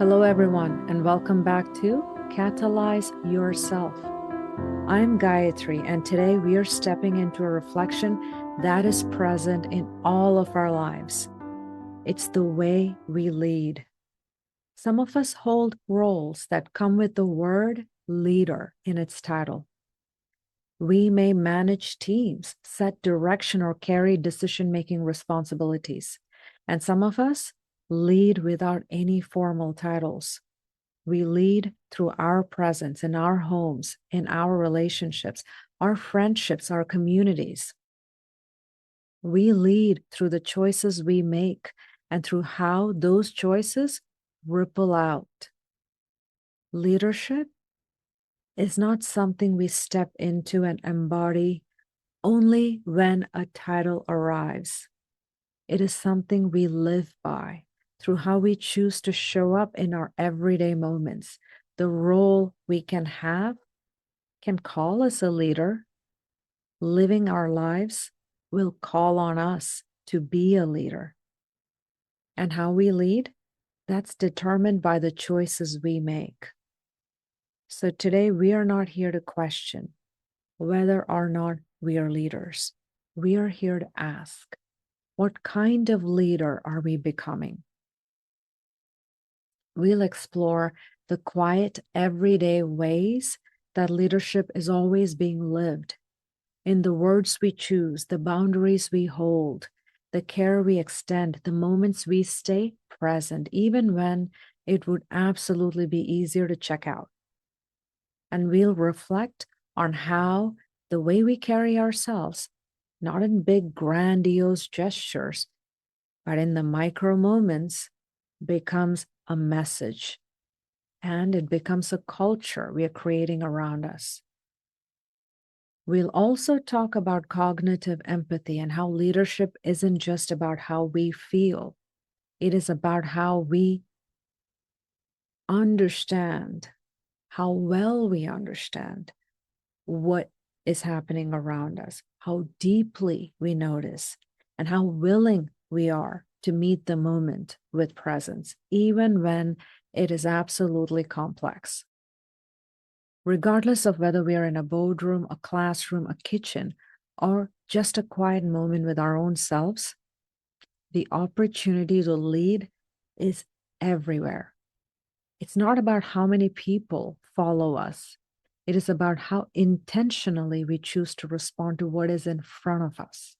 Hello, everyone, and welcome back to Catalyze Yourself. I'm Gayatri, and today we are stepping into a reflection that is present in all of our lives. It's the way we lead. Some of us hold roles that come with the word leader in its title. We may manage teams, set direction, or carry decision making responsibilities. And some of us lead without any formal titles. We lead through our presence in our homes, in our relationships, our friendships, our communities. We lead through the choices we make and through how those choices ripple out. Leadership is not something we step into and embody only when a title arrives. It is something we live by through how we choose to show up in our everyday moments. The role we can have can call us a leader. Living our lives will call on us to be a leader. And how we lead, that's determined by the choices we make. So today we are not here to question whether or not we are leaders. We are here to ask, what kind of leader are we becoming? We'll explore the quiet, everyday ways that leadership is always being lived. In the words we choose, the boundaries we hold, the care we extend, the moments we stay present, even when it would absolutely be easier to check out. And we'll reflect on how the way we carry ourselves, not in big, grandiose gestures, but in the micro moments, becomes a message. And it becomes a culture we are creating around us. We'll also talk about cognitive empathy and how leadership isn't just about how we feel, it is about how we understand, how well we understand what is happening around us, how deeply we notice, and how willing we are to meet the moment with presence, even when it is absolutely complex. Regardless of whether we are in a boardroom, a classroom, a kitchen, or just a quiet moment with our own selves, the opportunity to lead is everywhere. It's not about how many people follow us. It is about how intentionally we choose to respond to what is in front of us.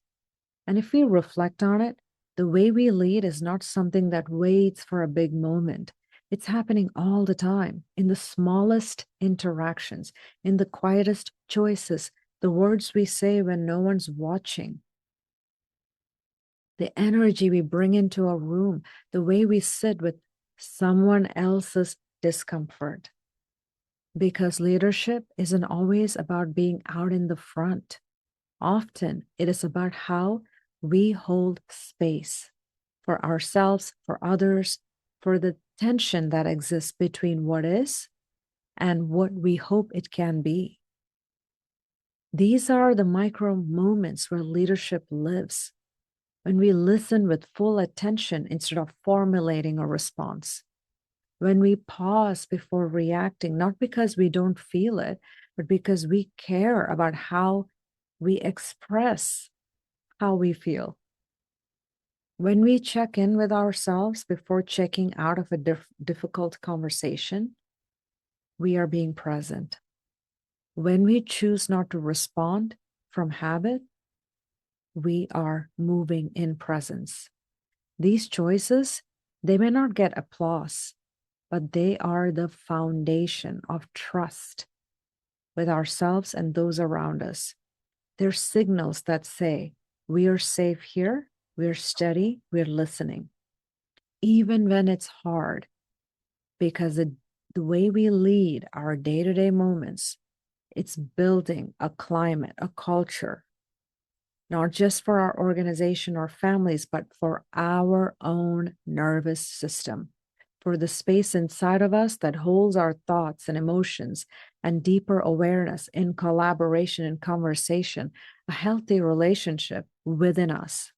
And if we reflect on it, the way we lead is not something that waits for a big moment. It's happening all the time, in the smallest interactions, in the quietest choices, the words we say when no one's watching, the energy we bring into a room, the way we sit with someone else's discomfort. Because leadership isn't always about being out in the front. Often it is about how we hold space for ourselves, for others, for the tension that exists between what is and what we hope it can be. These are the micro moments where leadership lives, when we listen with full attention instead of formulating a response, when we pause before reacting, not because we don't feel it, but because we care about how we express how we feel. When we check in with ourselves before checking out of a difficult conversation, we are being present. When we choose not to respond from habit, we are moving in presence. These choices, they may not get applause, but they are the foundation of trust with ourselves and those around us. They're signals that say, we are safe here, we're steady, we're listening. Even when it's hard, because the way we lead our day-to-day moments, it's building a climate, a culture, not just for our organization or families, but for our own nervous system, for the space inside of us that holds our thoughts and emotions and deeper awareness in collaboration and conversation, a healthy relationship within us.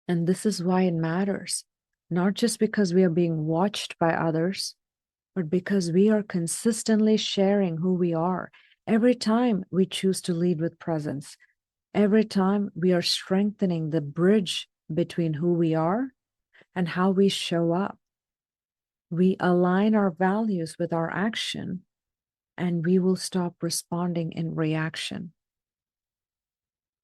And this is why it matters. not just because we are being watched by others, but because we are consistently sharing who we are every time we choose to lead with presence. Every time we are strengthening the bridge between who we are and how we show up. We align our values with our action, and we will stop responding in reaction.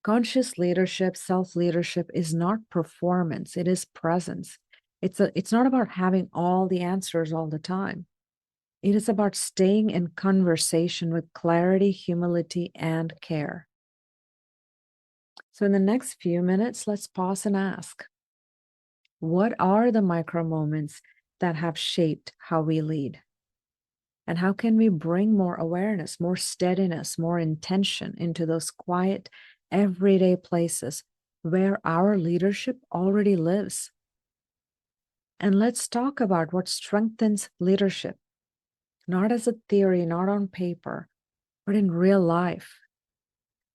Conscious leadership, self-leadership is not performance, it is presence. It's not about having all the answers all the time. It is about staying in conversation with clarity, humility, and care. So in the next few minutes, let's pause and ask, what are the micro moments that have shaped how we lead? And how can we bring more awareness, more steadiness, more intention into those quiet, everyday places where our leadership already lives? And let's talk about what strengthens leadership, not as a theory, not on paper, but in real life.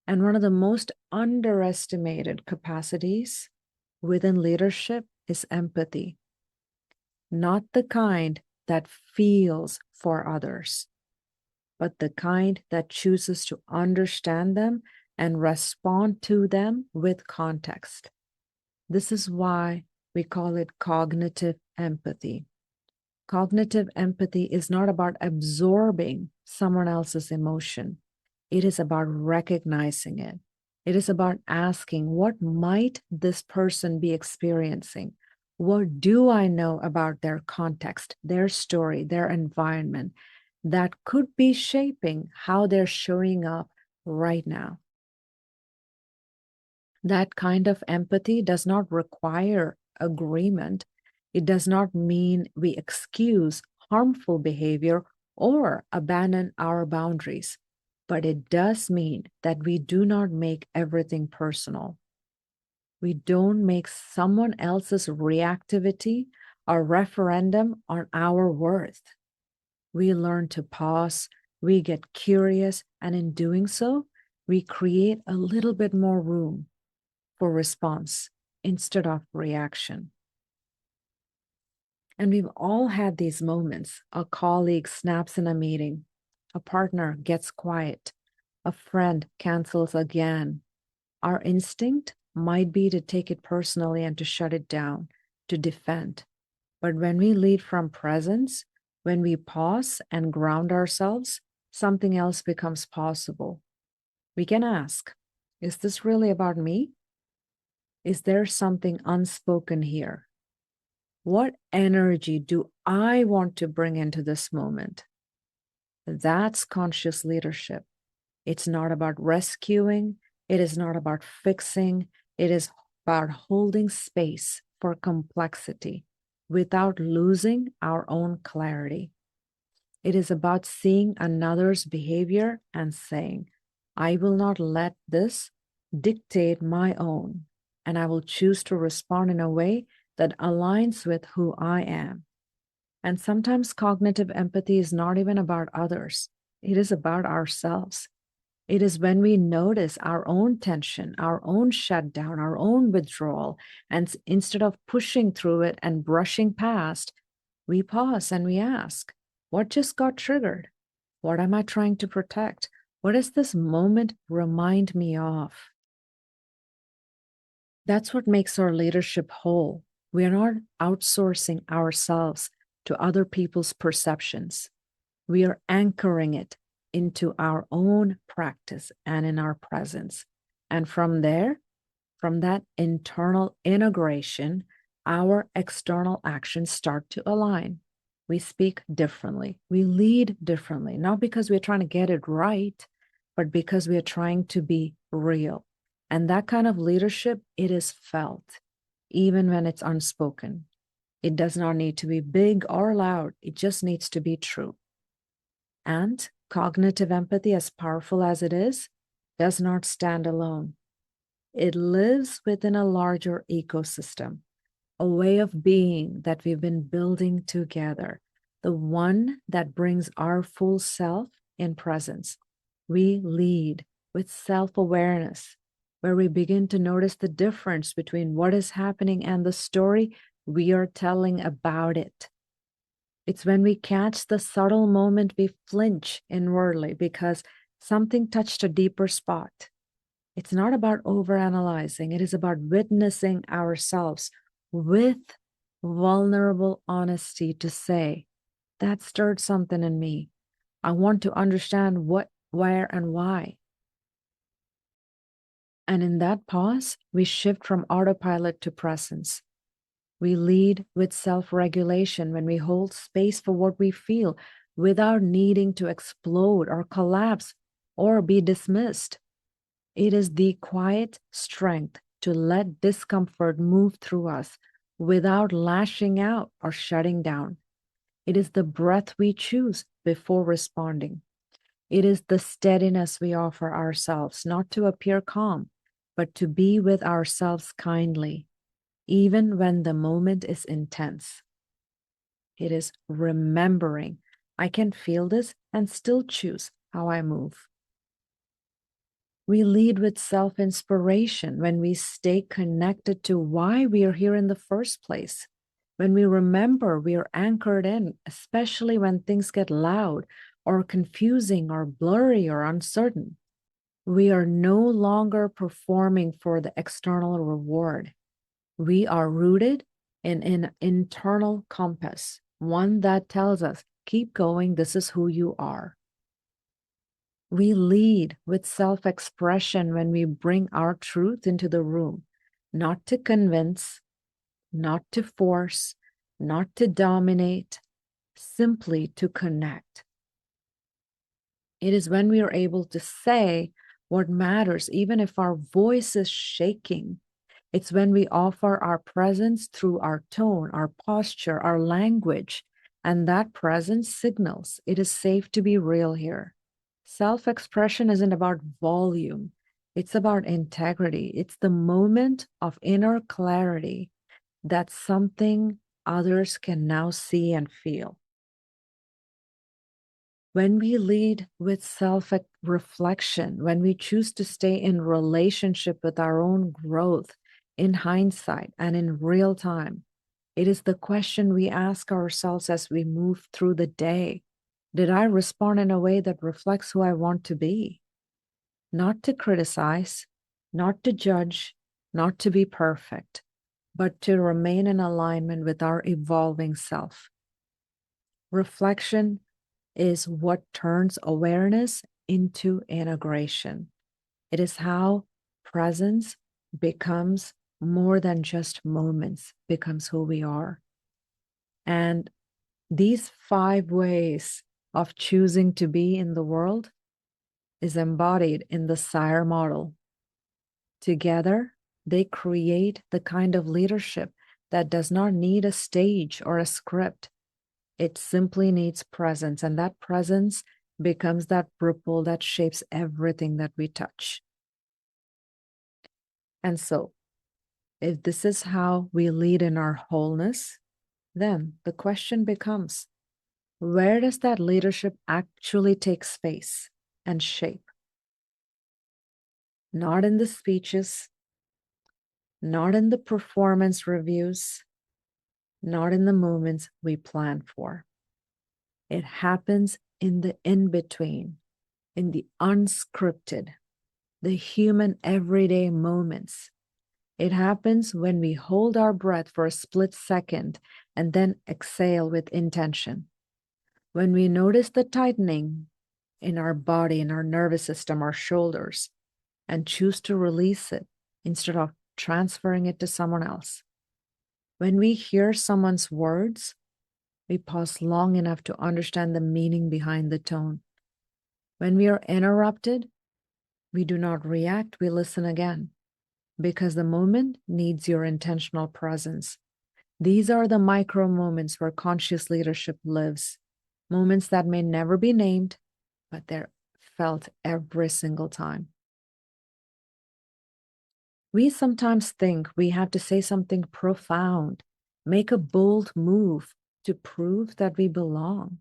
And one of the most underestimated capacities within leadership is empathy, not the kind that feels for others, but the kind that chooses to understand them and respond to them with context. This is why we call it cognitive empathy. Cognitive empathy is not about absorbing someone else's emotion. It is about recognizing it. It is about asking, what might this person be experiencing? What do I know about their context, their story, their environment that could be shaping how they're showing up right now? That kind of empathy does not require agreement. It does not mean we excuse harmful behavior or abandon our boundaries, but it does mean that we do not make everything personal. We don't make someone else's reactivity a referendum on our worth. We learn to pause, we get curious, and in doing so, we create a little bit more room for response instead of reaction. And we've all had these moments. A colleague snaps in a meeting, a partner gets quiet, a friend cancels again. Our instinct might be to take it personally and to shut it down, to defend. But when we lead from presence, when we pause and ground ourselves, something else becomes possible. We can ask, is this really about me? Is there something unspoken here? What energy do I want to bring into this moment? That's conscious leadership. It's not about rescuing. It is not about fixing. It is about holding space for complexity without losing our own clarity. It is about seeing another's behavior and saying, I will not let this dictate my own, and I will choose to respond in a way that aligns with who I am. And sometimes cognitive empathy is not even about others. It is about ourselves. It is when we notice our own tension, our own shutdown, our own withdrawal, and instead of pushing through it and brushing past, we pause and we ask, what just got triggered? What am I trying to protect? What does this moment remind me of? That's what makes our leadership whole. We are not outsourcing ourselves to other people's perceptions. We are anchoring it into our own practice and in our presence. And from there, from that internal integration, our external actions start to align. We speak differently. We lead differently, not because we're trying to get it right, but because we are trying to be real. And that kind of leadership, it is felt, even when it's unspoken. It does not need to be big or loud. It just needs to be true. And cognitive empathy, as powerful as it is, does not stand alone. It lives within a larger ecosystem, a way of being that we've been building together, the one that brings our full self in presence. We lead with self-awareness, where we begin to notice the difference between what is happening and the story we are telling about it. It's when we catch the subtle moment we flinch inwardly because something touched a deeper spot. It's not about overanalyzing, it is about witnessing ourselves with vulnerable honesty to say, that stirred something in me. I want to understand what, where, and why. And in that pause, we shift from autopilot to presence. We lead with self regulation when we hold space for what we feel without needing to explode or collapse or be dismissed. It is the quiet strength to let discomfort move through us without lashing out or shutting down. It is the breath we choose before responding. It is the steadiness we offer ourselves, not to appear calm, but to be with ourselves kindly, even when the moment is intense. It is remembering I can feel this and still choose how I move. We lead with self-inspiration when we stay connected to why we are here in the first place. When we remember we are anchored in, especially when things get loud or confusing or blurry or uncertain. We are no longer performing for the external reward. We are rooted in an internal compass, one that tells us, keep going, this is who you are. We lead with self-expression when we bring our truth into the room, not to convince, not to force, not to dominate, simply to connect. It is when we are able to say what matters, even if our voice is shaking. It's when we offer our presence through our tone, our posture, our language, and that presence signals it is safe to be real here. Self-expression isn't about volume. It's about integrity. It's the moment of inner clarity that something others can now see and feel. When we lead with self-reflection, when we choose to stay in relationship with our own growth in hindsight and in real time, it is the question we ask ourselves as we move through the day. Did I respond in a way that reflects who I want to be? Not to criticize, not to judge, not to be perfect, but to remain in alignment with our evolving self. Reflection is what turns awareness into integration. It is how presence becomes more than just moments, becomes who we are. And these 5 ways of choosing to be in the world is embodied in the SIRE model. Together, they create the kind of leadership that does not need a stage or a script. It simply needs presence, and that presence becomes that ripple that shapes everything that we touch. And so, if this is how we lead in our wholeness, then the question becomes, where does that leadership actually take space and shape? Not in the speeches, not in the performance reviews, not in the moments we plan for. It happens in the in-between, in the unscripted, the human everyday moments. It happens when we hold our breath for a split second and then exhale with intention. When we notice the tightening in our body, in our nervous system, our shoulders, and choose to release it instead of transferring it to someone else. When we hear someone's words, we pause long enough to understand the meaning behind the tone. When we are interrupted, we do not react, we listen again, because the moment needs your intentional presence. These are the micro moments where conscious leadership lives, moments that may never be named, but they're felt every single time. We sometimes think we have to say something profound, make a bold move to prove that we belong.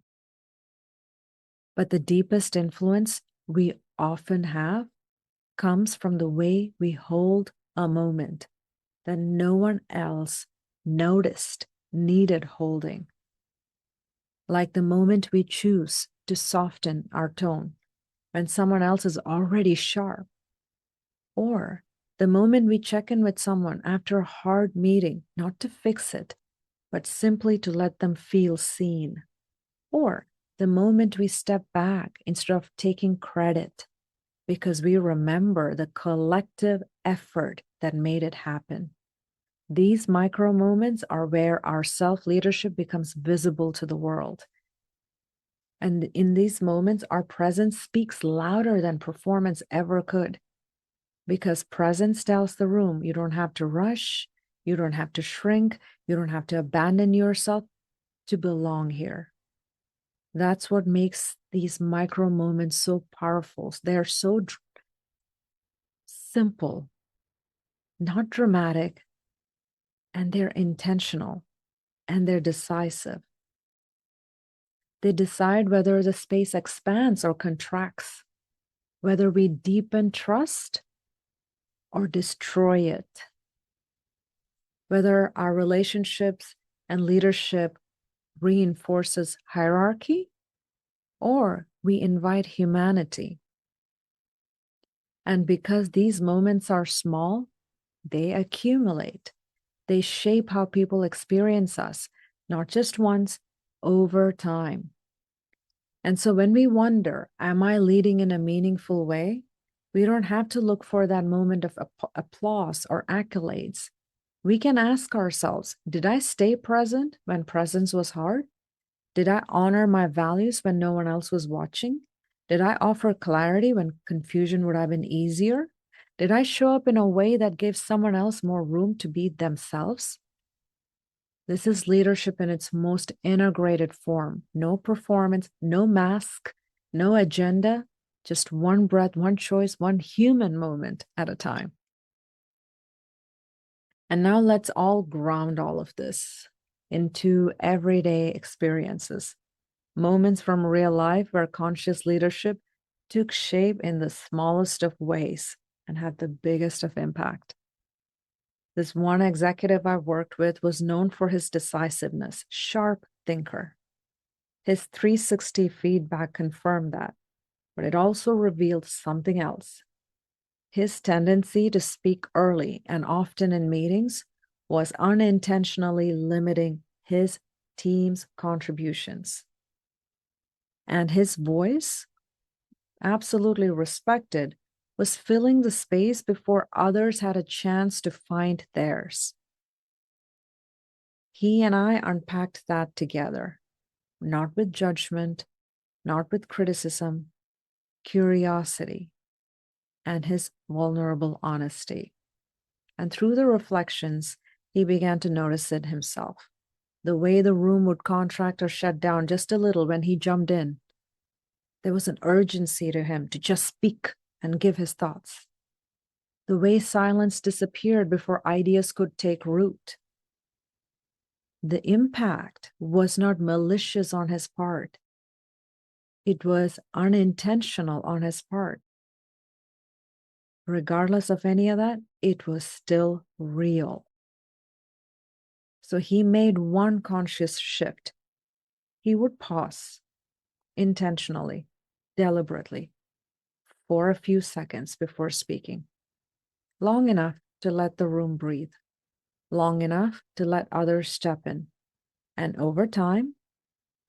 But the deepest influence we often have comes from the way we hold a moment that no one else noticed, needed holding. Like the moment we choose to soften our tone when someone else is already sharp, or the moment we check in with someone after a hard meeting, not to fix it, but simply to let them feel seen, or the moment we step back instead of taking credit because we remember the collective effort that made it happen. These micro moments are where our self-leadership becomes visible to the world. And in these moments, our presence speaks louder than performance ever could, because presence tells the room you don't have to rush, you don't have to shrink, you don't have to abandon yourself to belong here. That's what makes these micro moments so powerful. They're so simple, not dramatic, and they're intentional, and they're decisive. They decide whether the space expands or contracts, whether we deepen trust or destroy it, whether our relationships and leadership reinforces hierarchy or we invite humanity. And because these moments are small, they accumulate. They shape how people experience us, not just once, over time. And so when we wonder, am I leading in a meaningful way? We don't have to look for that moment of applause or accolades. We can ask ourselves, did I stay present when presence was hard? Did I honor my values when no one else was watching? Did I offer clarity when confusion would have been easier? Did I show up in a way that gave someone else more room to be themselves? This is leadership in its most integrated form. No performance, no mask, no agenda, just one breath, one choice, one human moment at a time. And now let's all ground all of this into everyday experiences, moments from real life where conscious leadership took shape in the smallest of ways and had the biggest of impact. This one executive I worked with was known for his decisiveness, sharp thinker. His 360 feedback confirmed that, but it also revealed something else. His tendency to speak early and often in meetings was unintentionally limiting his team's contributions. And his voice, absolutely respected, was filling the space before others had a chance to find theirs. He and I unpacked that together, not with judgment, not with criticism, curiosity, and his vulnerable honesty. And through the reflections, he began to notice it himself. The way the room would contract or shut down just a little when he jumped in. There was an urgency to him to just speak and give his thoughts. The way silence disappeared before ideas could take root. The impact was not malicious on his part. It was unintentional on his part. Regardless of any of that, it was still real. So he made one conscious shift. He would pause intentionally, deliberately, for a few seconds before speaking, long enough to let the room breathe, long enough to let others step in. And over time,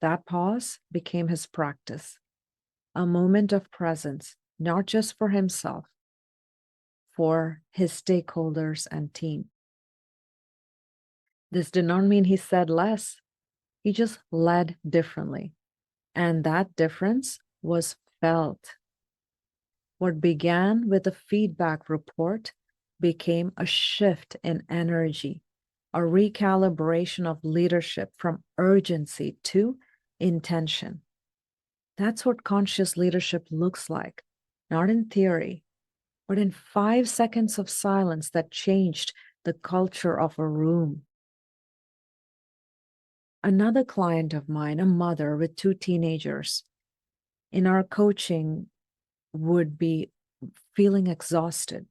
that pause became his practice, a moment of presence, not just for himself, for his stakeholders and team. This did not mean he said less. He just led differently. And that difference was felt. What began with a feedback report became a shift in energy, a recalibration of leadership from urgency to intention. That's what conscious leadership looks like, not in theory, but in 5 seconds of silence that changed the culture of a room. Another client of mine, a mother with 2 teenagers, in our coaching would be feeling exhausted.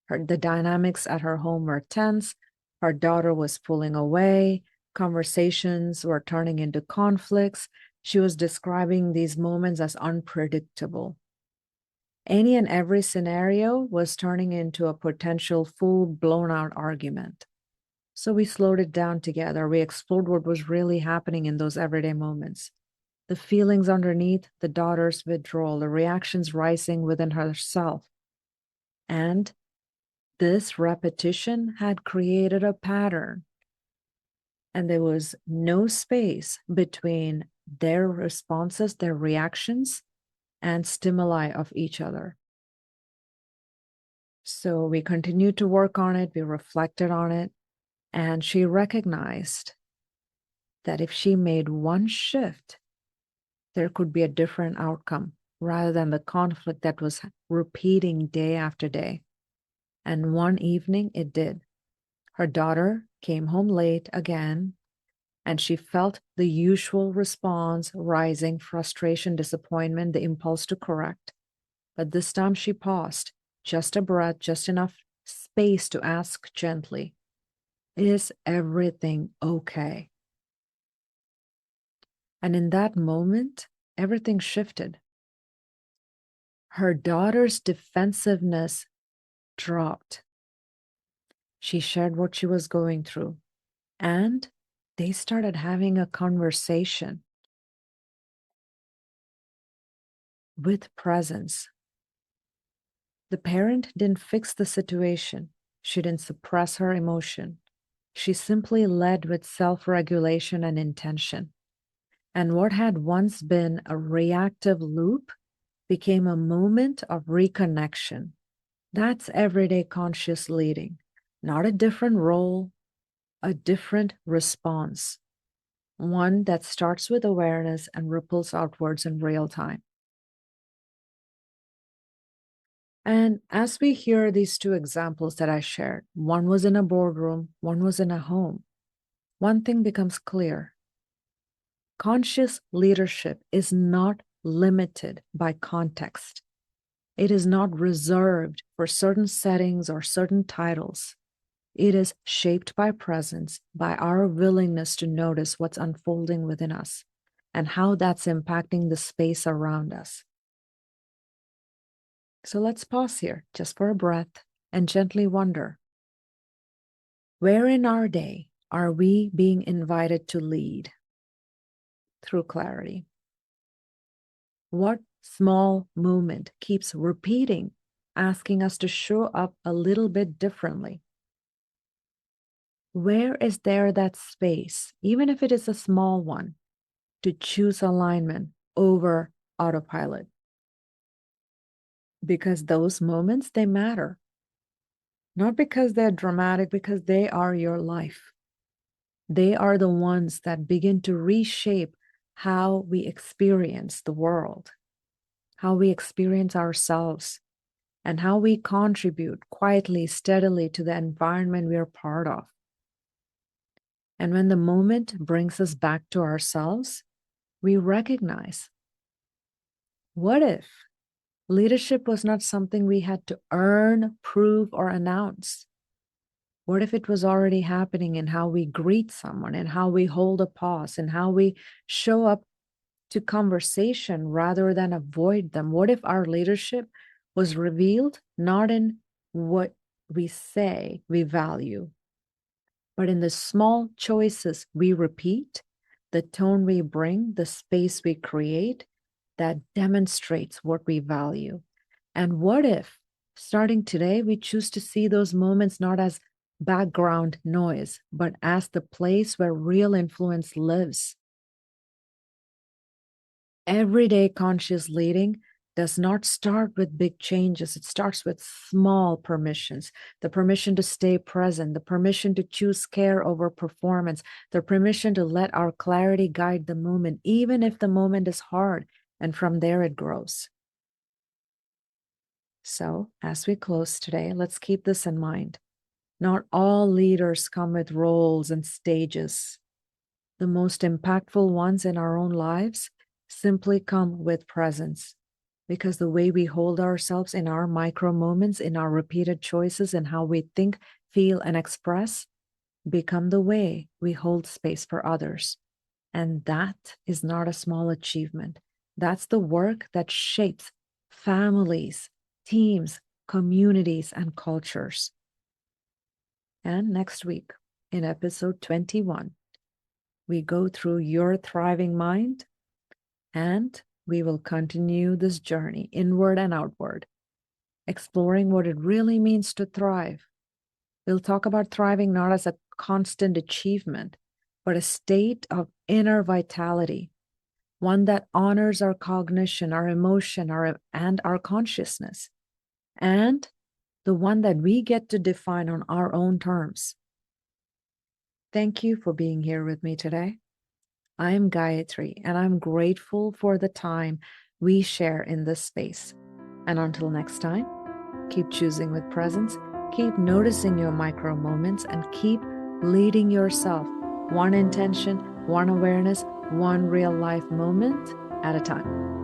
The dynamics at her home were tense. Her daughter was pulling away, conversations were turning into conflicts. She was describing these moments as unpredictable. Any and every scenario was turning into a potential full blown out argument. So we slowed it down together. We explored what was really happening in those everyday moments. The feelings underneath, the daughter's withdrawal, the reactions rising within herself. And this repetition had created a pattern. And there was no space between their responses, their reactions, and stimuli of each other. So we continued to work on it, we reflected on it, and she recognized that if she made one shift, there could be a different outcome rather than the conflict that was repeating day after day. And one evening it did. Her daughter came home late again, and she felt the usual response rising: frustration, disappointment, the impulse to correct. But this time she paused, just a breath, just enough space to ask gently, "Is everything okay?" And in that moment, everything shifted. Her daughter's defensiveness dropped. She shared what she was going through, and they started having a conversation with presence. The parent didn't fix the situation. She didn't suppress her emotion. She simply led with self-regulation and intention. And what had once been a reactive loop became a moment of reconnection. That's everyday conscious leading, not a different role, a different response, one that starts with awareness and ripples outwards in real time. And as we hear these two examples that I shared, one was in a boardroom, one was in a home, one thing becomes clear. Conscious leadership is not limited by context. It is not reserved for certain settings or certain titles. It is shaped by presence, by our willingness to notice what's unfolding within us and how that's impacting the space around us. So let's pause here just for a breath and gently wonder, where in our day are we being invited to lead through clarity? What small movement keeps repeating, asking us to show up a little bit differently? Where is there that space, even if it is a small one, to choose alignment over autopilot? Because those moments, they matter. Not because they're dramatic, because they are your life. They are the ones that begin to reshape how we experience the world, how we experience ourselves, and how we contribute quietly, steadily to the environment we are part of. And when the moment brings us back to ourselves, we recognize, what if leadership was not something we had to earn, prove, or announce? What if it was already happening in how we greet someone, and how we hold a pause, and how we show up to conversation rather than avoid them? What if our leadership was revealed not in what we say we value, but in the small choices we repeat, the tone we bring, the space we create that demonstrates what we value? And what if, starting today, we choose to see those moments not as background noise, but as the place where real influence lives? Everyday conscious leading does not start with big changes. It starts with small permissions: the permission to stay present, the permission to choose care over performance, the permission to let our clarity guide the moment, even if the moment is hard, and from there it grows. So, as we close today, let's keep this in mind. Not all leaders come with roles and stages. The most impactful ones in our own lives simply come with presence, because the way we hold ourselves in our micro moments, in our repeated choices, and how we think, feel, and express become the way we hold space for others. And that is not a small achievement. That's the work that shapes families, teams, communities, and cultures. And next week, in episode 21, we go through your thriving mind, and we will continue this journey inward and outward, exploring what it really means to thrive. We'll talk about thriving not as a constant achievement, but a state of inner vitality, one that honors our cognition, our emotion, and our consciousness, and the one that we get to define on our own terms. Thank you for being here with me today. I am Gayatri, and I'm grateful for the time we share in this space. And until next time, keep choosing with presence, keep noticing your micro moments, and keep leading yourself one intention, one awareness, one real life moment at a time.